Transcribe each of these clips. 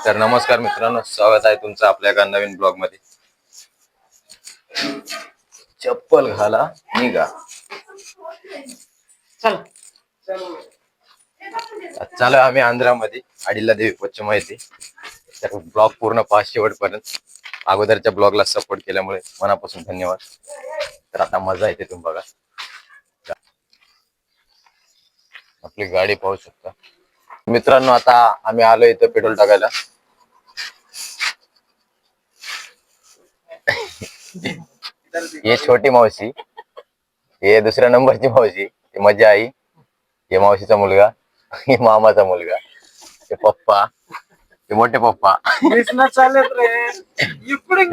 तर नमस्कार मित्रांनो, स्वागत आहे तुमचं आपल्या एका नवीन ब्लॉग मध्ये. चप्पल घाला निघा. चालू आम्ही आंध्रामध्ये आडिला देवी पश्चिम येते. तर ब्लॉग पूर्ण पहा शेवटपर्यंत. अगोदरच्या ब्लॉगला सपोर्ट केल्यामुळे मनापासून धन्यवाद. तर आता मजा येते तुम्ही बघा. आपली गाडी पाहू शकता मित्रांनो. आता आम्ही आलो इथं पेट्रोल टाकायला. ये छोटी मावशी, हे दुसऱ्या नंबरची मावशी, हे माझी आई, हे मावशीचा मुलगा, हे मामाचा मुलगा, हे पप्पा, हे मोठे पप्पा, हे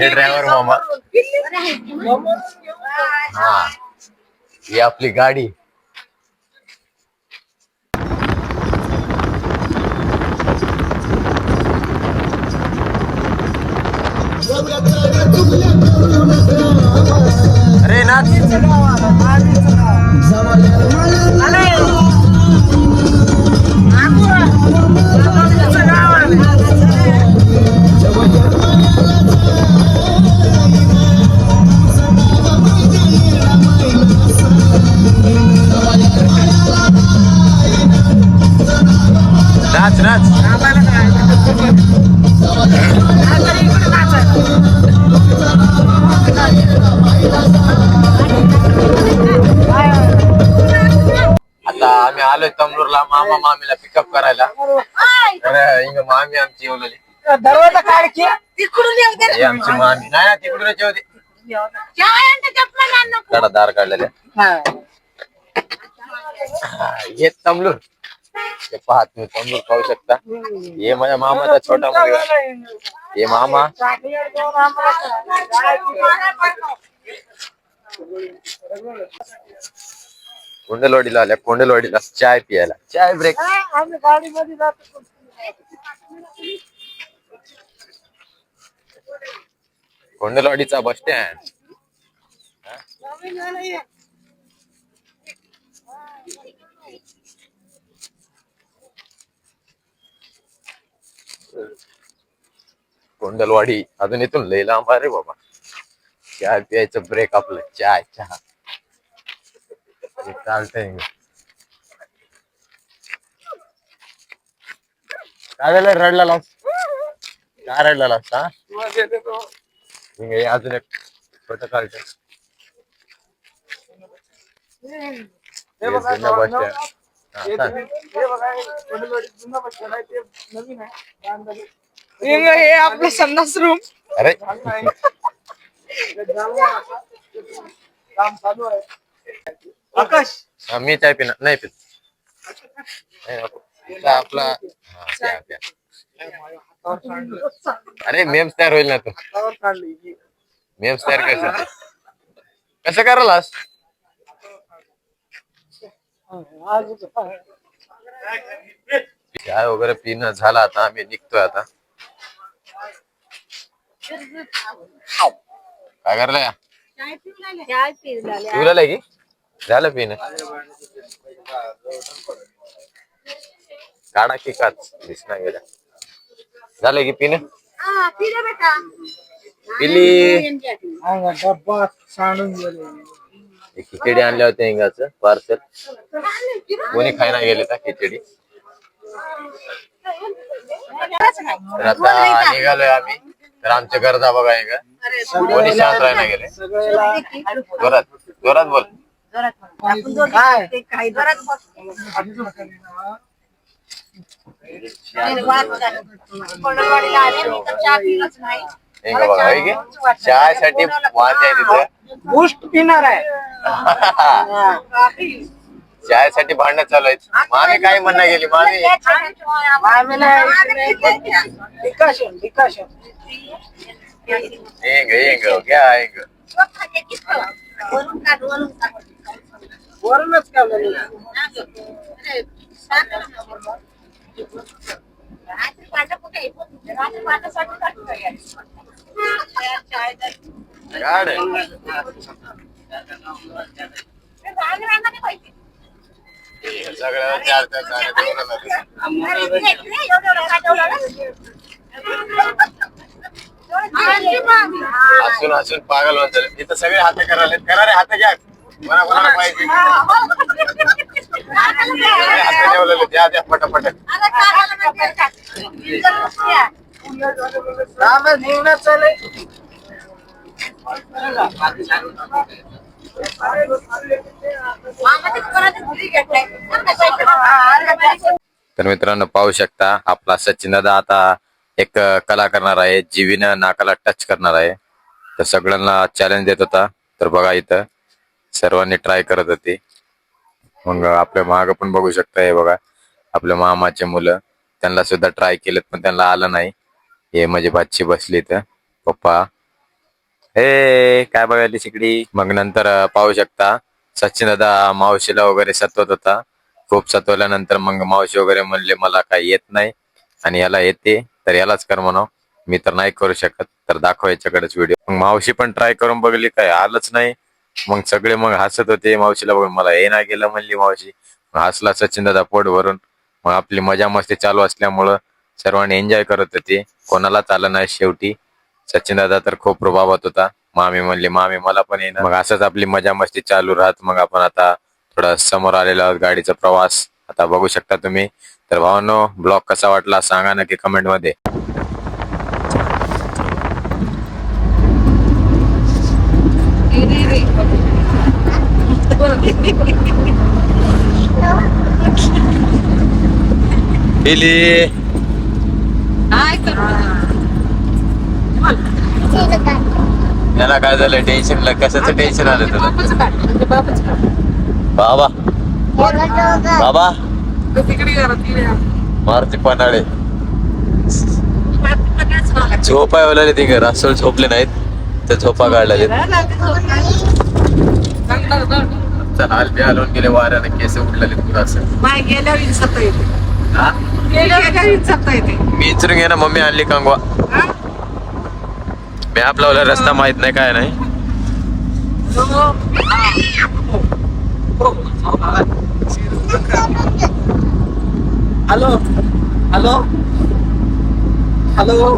ड्रायव्हर मामा. हा, ही आपली गाडी. अरे ना नाच नाच. आता आम्ही आलोय तमनूरला मामा मामीला पिकअप करायला. तर मामी आमची येवलेली. दरवाजा काढ ही आमची मामी नाही, तिकडूनच येऊ दे. काढा दार काढलेले. हे तमलूर, हे पहा तुम्ही तमलूर पाहू शकता. हे माझ्या मामाचा छोटा मुलगा, हे मामा. कोंडलवाडीला आल्या, कोंडलवाडीला चाय पियाला. चाय ब्रेक. आम्ही गाडीमध्ये जातो. कोंडलवाडीचा बस स्टँड. कोंडलवाडी अजून इथून लय लांब आहे रे बाबा. चाय प्यायचं ब्रेक आपलं. चाय चहा चालतंय. काय झालं रडला लाव, काय रडला लाव हा. अजून एक फोटो काढतो. हे आपलं संडास रूम. अरे काम चालू आहे. आकाश मी चाय पिणार नाही पित. आपला अरे मेम्स तयार होईल ना तू. मेम्स तयार करायचं कसं करायलास. चाय वगैरे पिणं झालं. आता आम्ही निघतोय. आता काय करलाय पिवलेलं की झालं पिणं. काढा की काच दिसना गेला. झालं की पिणं. पिली. डब्बा सांडून गेले. खिचडी आणल्या होत्या हिंगाचं पार्सल. कोणी खायला गेले का खिचडी. तर आता निघालोय आम्ही. तर आमच्या गरजा बघा का कोणी शांत राहायला गेले. जोरात जोरात बोल. चहासाठी वांदे आहे तिथं. बूस्ट पिणार आहे. चहासाठी भांडणं चालू आहेत. मामी काय म्हणणं गेली मामी. घ्या वरूनच का सगळ्या चार हसून हसून पागल होत झाले तिथं सगळे हात करायला करा रे हात घ्या कोणा कोणाला पाहिजे सगळे हात ठेवलेले द्या द्या पटापट चालेल तर मित्रांनो पाहू शकता आपला सचिन दादा आता एक कला करणार आहे जीवीनं नाकाला टच करणार आहे तर सगळ्यांना चॅलेंज देत होता तर बघा इथं सर्वांनी ट्राय करत होते मग आपल्या माग पण बघू शकता हे बघा आपल्या मामाचे मुलं त्यांना सुद्धा ट्राय केलेत पण त्यांना आलं नाही हे माझी भाची बसली इथं पप्पा हे काय बघायली शिकडी मग नंतर पाहू शकता सचिन दादा मावशीला वगैरे सतवत होता खूप सतवल्यानंतर मग मावशी वगैरे म्हणले मला काही येत नाही आणि याला येते तर यालाच कर म्हणा मी तर नाही करू शकत तर दाखव याच्याकडेच व्हिडिओ मग मावशी पण ट्राय करून बघली काय आलंच नाही मग सगळे मग हसत होते मावशीला बघून मला हे नाही गेलं म्हणली मावशी हसला सचिन दादा पोट भरून मग आपली मजा मस्ती चालू असल्यामुळं सर्वांनी एन्जॉय करत होते कोणालाच आलं नाही शेवटी सचिन दादा तर खूप रुबाबात होता मामी म्हणली मामी मला पण येणार मग असंच आपली मजा मस्ती चालू राहत मग आपण आता थोडा समोर आलेला आहोत गाडीचा प्रवास आता बघू शकता तुम्ही तर भावांनो ब्लॉग कसा वाटला सांगा नक्की कमेंट मध्ये याला काय झालं टेन्शन कशाचं टेन्शन आलं तुला बाबा बाबा मारुती पन्हाळे झोपा येवले ते घर असं झोपले नाहीत तर झोपा काढल्या हाल बी हलवून गेले वाऱ्याने केस उडलेले तुला असं मी इचरून घे ना मम्मी आणली कांगवा मॅप लावला रस्ता माहित नाही काय नाही हॅलो हॅलो हॅलो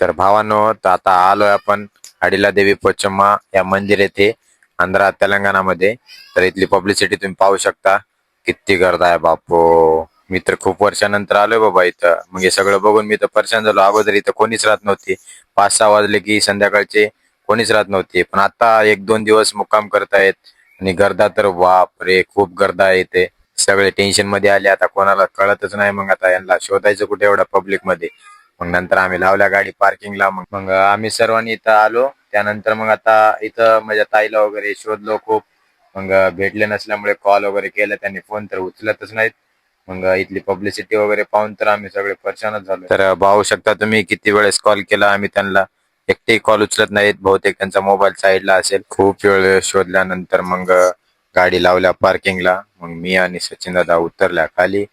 तर भावांनो आता आलोय आपण अडिला देवी पोचम्मा या मंदिर येथे आंध्रा तेलंगणामध्ये तर इथली पब्लिसिटी तुम्ही पाहू शकता किती गर्दी आहे बापू मी तर खूप वर्षानंतर आलोय बाबा इथं मग हे सगळं बघून मी तर परेशान झालो अगोदर इथं कोणीच राहत नव्हती 5-6 वाजले की संध्याकाळचे कोणीच राहत नव्हती पण आता 1-2 दिवस मुक्काम करतायत आणि गर्दा तर बाप रे खूप गर्दा आहे इथे सगळे टेन्शन मध्ये आले आता कोणाला कळतच नाही मग आता यांना शोधायचं कुठे एवढा पब्लिक मध्ये मग नंतर आम्ही लावल्या गाडी पार्किंगला मग आम्ही सर्वांनी इथं आलो त्यानंतर मग आता इथं माझ्या ताईला वगैरे शोधलो खूप मग भेटले नसल्यामुळे कॉल वगैरे केला त्यांनी फोन तर उचलतच नाहीत मग इथली पब्लिसिटी वगैरे पाहून तर आम्ही सगळे परेशानच झालो तर पाहू शकता तुम्ही किती वेळेस कॉल केला आम्ही त्यांना एकटे कॉल उचलत नाहीत बहुतेक त्यांचा मोबाईल साईडला असेल खूप वेळ शोधल्यानंतर मग गाडी लावल्या पार्किंगला मग मी आणि सचिन दादा उतरल्या खाली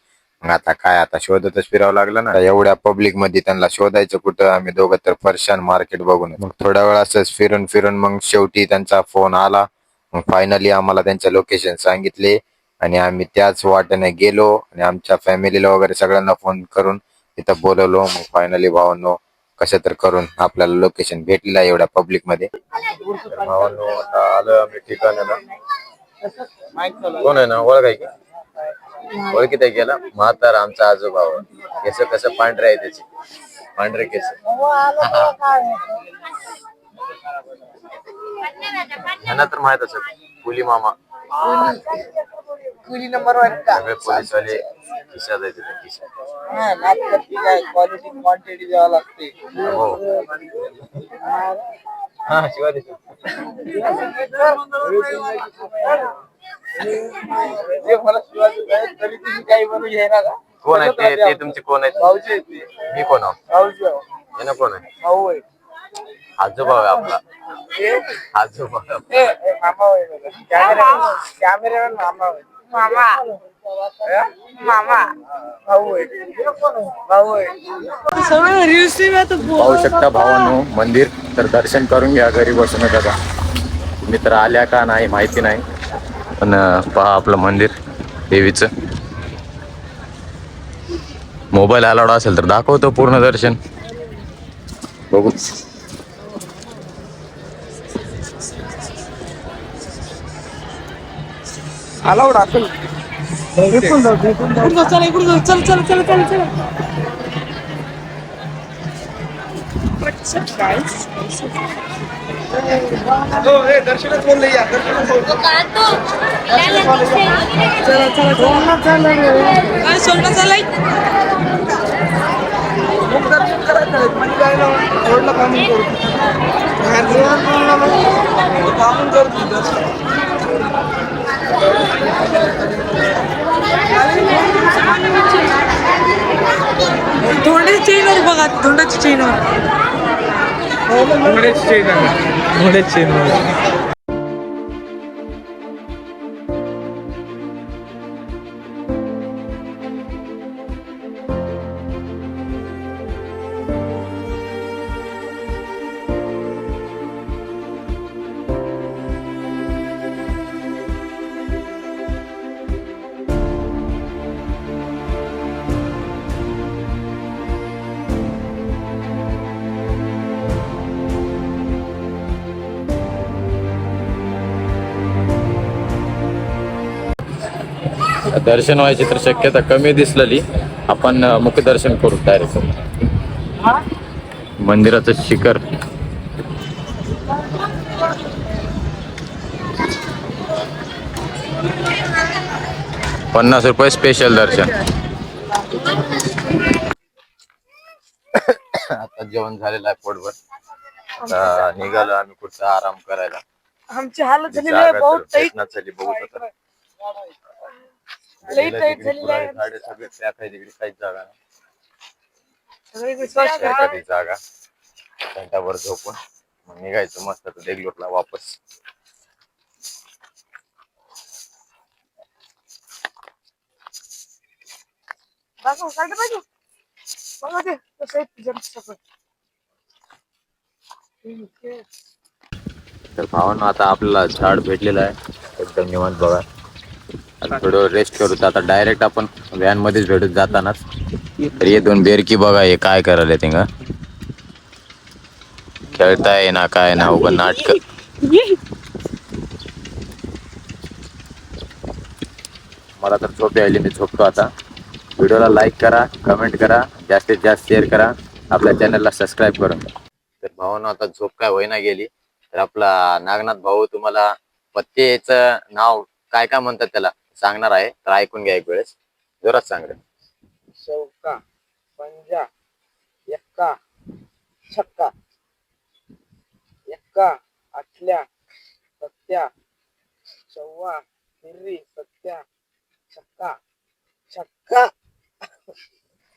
मग आता काय आता शोधतच फिरावं लागलं ना एवढ्या पब्लिक मध्ये त्यांना शोधायचं कुठं आम्ही दोघं तर परेशान मार्केट बघून मग थोड्या वेळ असंच फिरून फिरून मग शेवटी त्यांचा फोन आला मग फायनली आम्हाला त्यांचे लोकेशन सांगितले आणि आम्ही त्याच वाटेने गेलो आणि आमच्या फॅमिलीला वगैरे सगळ्यांना फोन करून तिथं बोलवलो मग फायनली भावांनो कसं तर करून आपल्याला लोकेशन भेटलेलं आहे एवढ्या पब्लिक मध्ये भावांनो आता आलं आम्ही ठिकाणाला कोण आहे ना ओळख आहे की ओळखीत आहे गेला म्हातारा आमचा आजोबा केस कसं पांढरे आहे त्याचे पांढरे केस त्यांना तर माहित असत पुली मामा कुली नंबर वन का सगळे पोलीस वाले खिशात आहे तिथे खिशात क्वालिटी क्वांटिटी द्यावं लागते हो हा शिवाय मला शिवाय तरी तुम्ही काही म्हणून घ्यायला का कोण आहे ते तुमचे कोण आहेत भाऊजी आहेत ते मी कोण आहो भाऊजी हे ना कोण आहे भाऊ आहे आजोबा आहे आपला आजोबा मामा होय कॅमेरा मामा होय मामा मामा भाऊ आहे भाऊ आहे पाहू शकता भावांनो मंदिर तर दर्शन करून घ्या घरी बसून आता मित्र आल्या का नाही माहिती नाही पण पहा आपलं मंदिर देवीचं मोबाईल अलाउड असेल तर दाखवतो पूर्ण दर्शन बघू. अलाउड असेल. इकडून जाऊ, चल इकडून जाऊ, चल चल चल चल चल. दर्शनच बोलले या, दर्शनच बोलले. चला चला चला. काय सोडलं चालाय? दर्शन करायचं म्हणजे जायला रोडला कामून करू. कामून करतो दर्शन. धोंड्याची चेनवर बघा, धोंडाची चेनवर. धोंड्याची चेनवर, धोंड्याची चेनवर. दर्शन व्हायची तर शक्यता कमी दिसलेली. आपण मुखदर्शन करू डायरेक्ट मंदिराचं शिखर. ₹50 स्पेशल दर्शन. आता जेवण झालेलं आहे पोटभर. आता निघालो आम्ही कुठं आराम करायला. आमची हालत झालेली आहे बहुत टाईट. झाली बघू आता. लई टाईट झालेली आहे. गाड्या सगळे पॅक आहे तिकडे, काहीच जागा नाही. सगळीकडे एखादी जागा घंटाभर झोपून मग निघायचं मस्त देगलूरला वापस. तर भावानं आता आपल्याला झाड भेटलेलं आहे एकदम निवांत बघा. आणि थोडं रेस्ट करू. आता डायरेक्ट आपण व्हॅन मध्येच भेटत जातानाच. तर ये दोन बेरकी बघा हे काय करायला ते का खेळताय ना काय ना उभं नाटक. मला तर झोप यायली, मी झोपतो आता. व्हिडिओला लाईक करा, कमेंट करा, जास्तीत जास्त शेअर करा, आपल्या चॅनलला सबस्क्राईब करा. तर भावानं आता झोप काय होईना गेली. तर आपला नागनाथ भाऊ तुम्हाला पत्तेचं नाव काय काय म्हणतात त्याला सांगणार आहे. तर ऐकून घ्या एक वेळेस, जोरात सांग रे. चौका, पंजा, एक्का, छक्का, एक्का, आठल्या, सत्या, चौवा, हिर्री, सत्या, छक्का, छक्का.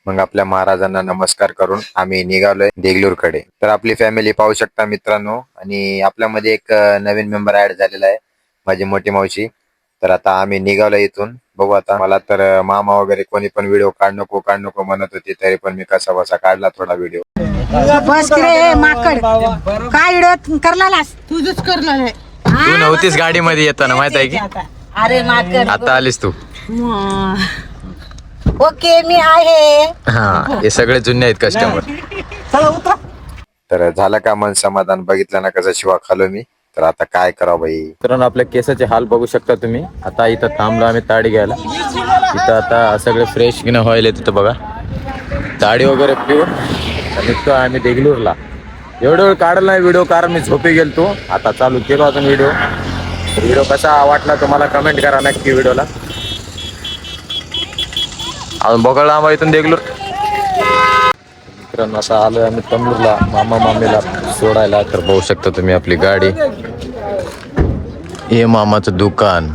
मग आपल्या महाराजांना नमस्कार करून आम्ही निघालोय देगलूरकडे. तर आपली फॅमिली पाहू शकता मित्रांनो. आणि आपल्यामध्ये एक नवीन मेंबर ऍड झालेला आहे, माझी मोठी मावशी. तर आता आम्ही निघालो इथून. बघू आता. मला तर मामा वगैरे कोणी पण व्हिडिओ काढ नको म्हणत होते, तरी पण मी कसा बसा काढला थोडा व्हिडिओ. बस रे माकड काय इडत करलास तुझच करला. तू नव्हतीस गाडीमध्ये येताना माहित आहे की. अरे माकड आता आलीस तू. ओके मी आहे. हा हे सगळे जुने आहेत कस्टमर. तर झालं का मन समाधान. बघितलं ना कसं शिवा खालो मी. तर आता काय करावं बाई. मित्रांनो आपल्या केसाचे हाल बघू शकता तुम्ही. आता इथं थांबलो आम्ही ताडी घ्यायला. इथं आता सगळे फ्रेश घेणं व्हायला तिथं बघा. ताडी वगैरे पिऊन निघतो आम्ही देगलूरला. एवढं वेळ काढला नाही व्हिडिओ कारण मी झोपी गेलतो. आता चालू केलो अजून व्हिडिओ कसा वाटला तुम्हाला कमेंट करा नक्की व्हिडिओला. अजून बघा आम्हाला इथून देगलूर. मित्रांनो आता आलोय आम्ही तमलूरला मामा मामीला सोडायला. तर बघू शकता तुम्ही आपली गाडी. हे मामाचं दुकान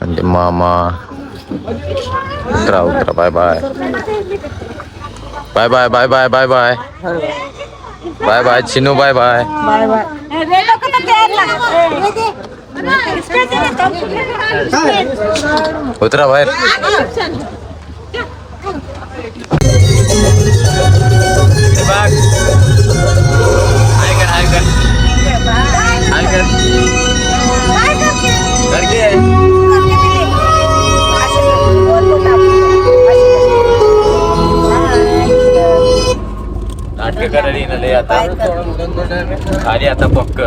आणि मामा. उतरा bye bye bye bye bye bye bye bye bye bye Chinu bye bye bye bye. उतरा बाहेर. करायला येणार आता आणि आता पक्क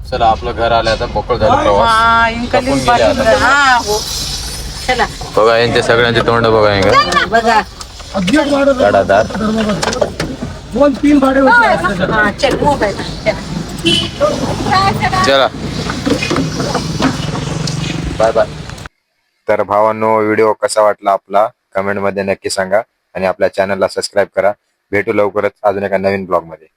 चला आपलं घर आलं आता पक्कळ झालं प्रवास थकून गेले आता. हा हो चला बघा यांचे सगळ्यांचे तोंड बघा यांना बघा गडादार 2-3 भाडे होते. हा चल मोबाईल चला बाय बाय. तर भावांनो व्हिडिओ कसा वाटला आपला कमेंट मध्ये नक्की सांगा आणि आपल्या चॅनलला सबस्क्राईब करा. भेटू लवकरच अजून एका नवीन ब्लॉग मध्ये.